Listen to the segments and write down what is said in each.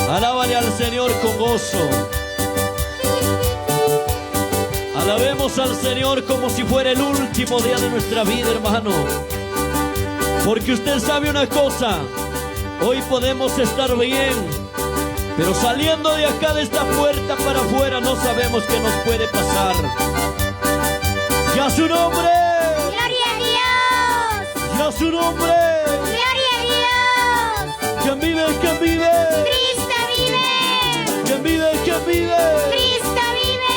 Alábale al Señor con gozo. Alabemos al Señor como si fuera el último día de nuestra vida, hermano. Porque usted sabe una cosa, hoy podemos estar bien, pero saliendo de acá, de esta puerta para afuera, no sabemos qué nos puede pasar. ¡Ya su nombre! ¡Gloria a Dios! ¡Ya su nombre! ¡Gloria a Dios! ¡Quien vive, quien vive! ¡Cristo vive! ¡Quien vive, quien vive! ¡Cristo vive!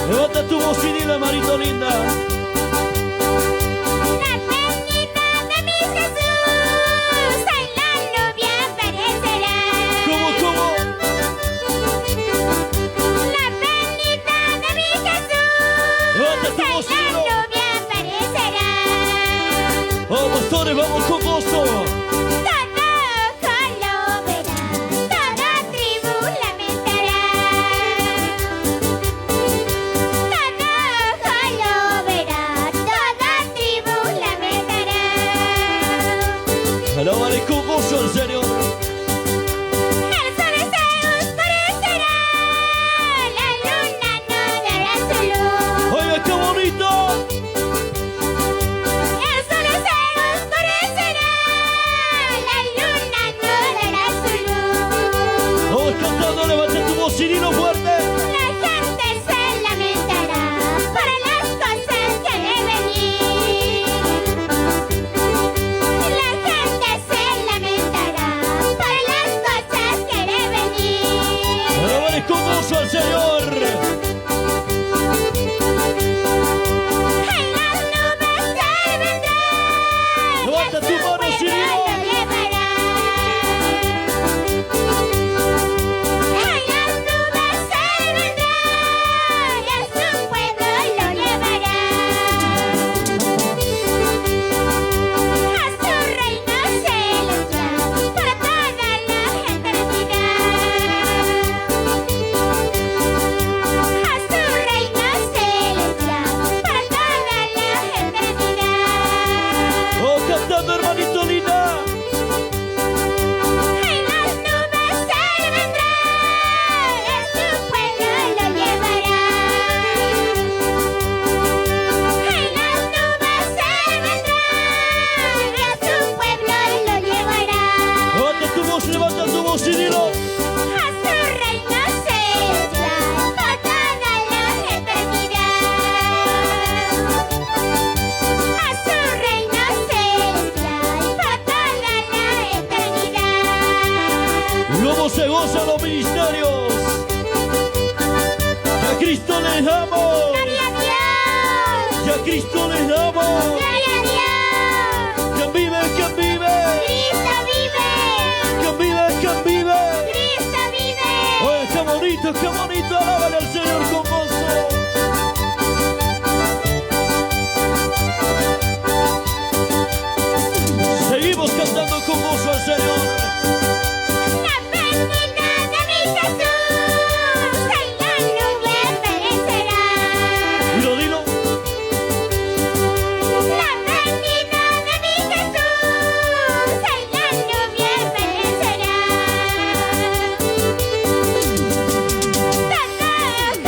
Levanta tu voz y dile, hermanito linda. La venida de mi Jesús, en la novia aparecerá. ¿Cómo? La venida de mi Jesús, Levanta tu voz y en la dilo. novia aparecerá. ¡Oh, pastores, vamos con gozo! Todo ojo lo verá, toda tribu lamentará. Todo ojo lo verá, toda tribu lamentará. Alábale con gozo al Señor. El sol se oscurecerá, la luna no dará su luz. ¡Oiga, qué bonito! El sol se oscurecerá, la luna no dará su luz. Vamos cantando, levanta tu voz y dilo fuerte. La gente se lamentará por las cosas que han de venir. La gente se lamentará por las cosas que han de venir. Alábale con gozo al Señor. En las nubes Él vendrá, Levanta tu mano, pueblo Sirio. lo llevará. En las nubes Él vendrá, y a su pueblo lo llevará. A su reino celestial, para toda la eternidad. A su reino celestial, para toda la eternidad. Oh, cantando, hermanito linda. En las nubes Él vendrá, y a su pueblo lo llevará. En las nubes Él vendrá, y a su pueblo lo llevará. Levanta tu voz y dilo. A su reino celestial, por toda la eternidad. A su reino celestial, por toda la eternidad. Y luego se gozan los ministerios. Y a Cristo les damos. Gloria a Dios. Y a Cristo les damos. Gloria a Dios. Quien vive, quien vive. Cristo vive. Quien vive, quien vive. Cristo vive. Oye, qué bonito, qué bonito. Alábale al Señor con gozo. Seguimos cantando con gozo al Señor. La venida de mi Jesús, en la nube aparecerá. Dilo, dilo. La venida de mi Jesús, en la nube aparecerá. Todo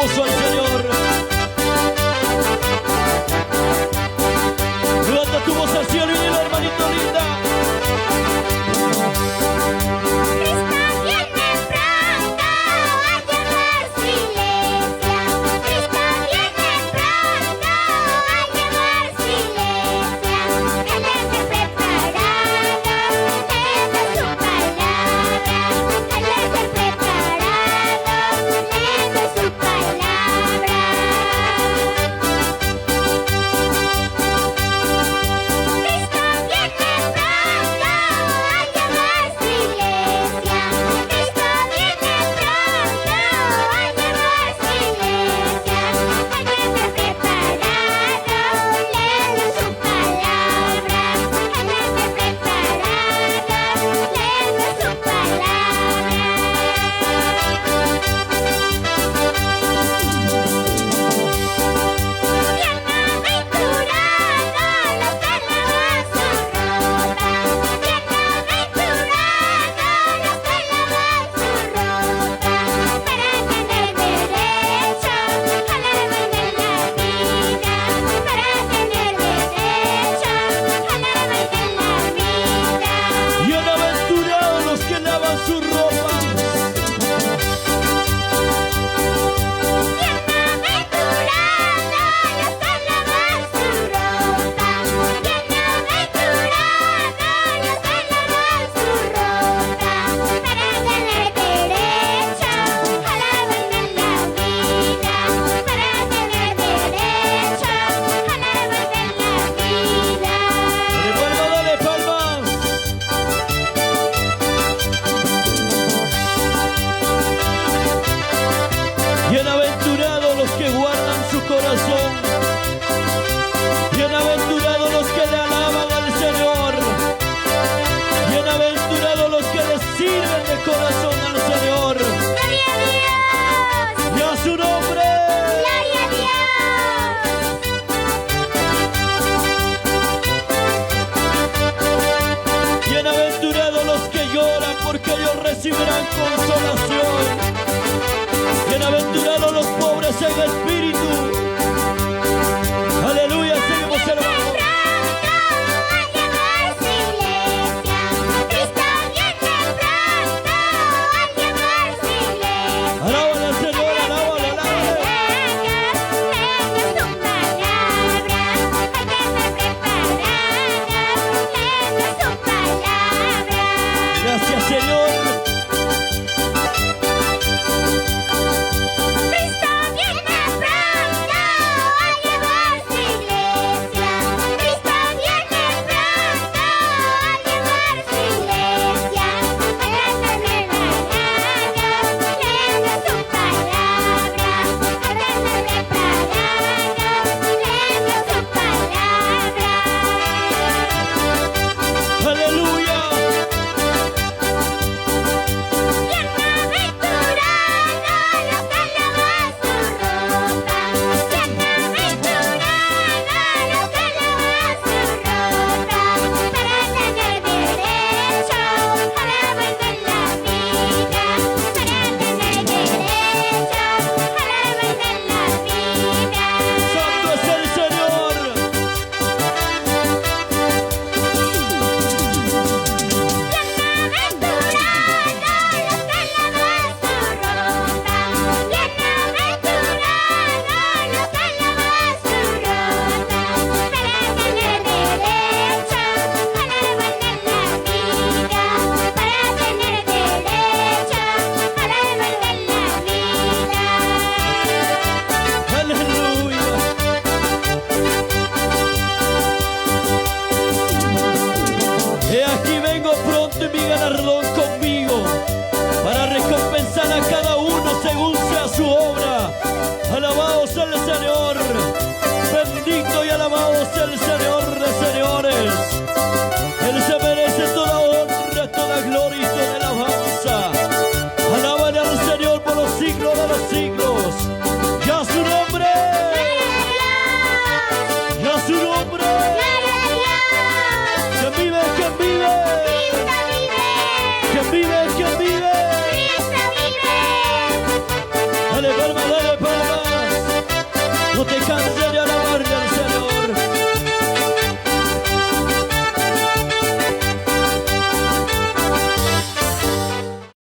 aplauso al Señor. Levanta tu voz al cielo y dile, hermanito linda. Cristo viene pronto a llevar su iglesia. Cristo viene pronto a llevar su iglesia. Él está preparado, leyendo su palabra. Él está preparado, leyendo su palabra. Cristo viene pronto a llevar su iglesia. Cristo viene pronto a llevar su iglesia. Él está preparado, leyendo su palabra. Él está preparado, leyendo su Bienaventurados los que lavan su ropa. Dale palmas, dale palmas. Bienaventurados los que guardan su corazón. Bienaventurados los que le alaban al Señor. Bienaventurados los que le sirven de corazón al Señor. ¡Gloria a Dios! Y a su nombre. ¡Gloria a Dios! Bienaventurados los que lloran, porque ellos recibirán consolación. Bienaventurados los pobres en espíritu,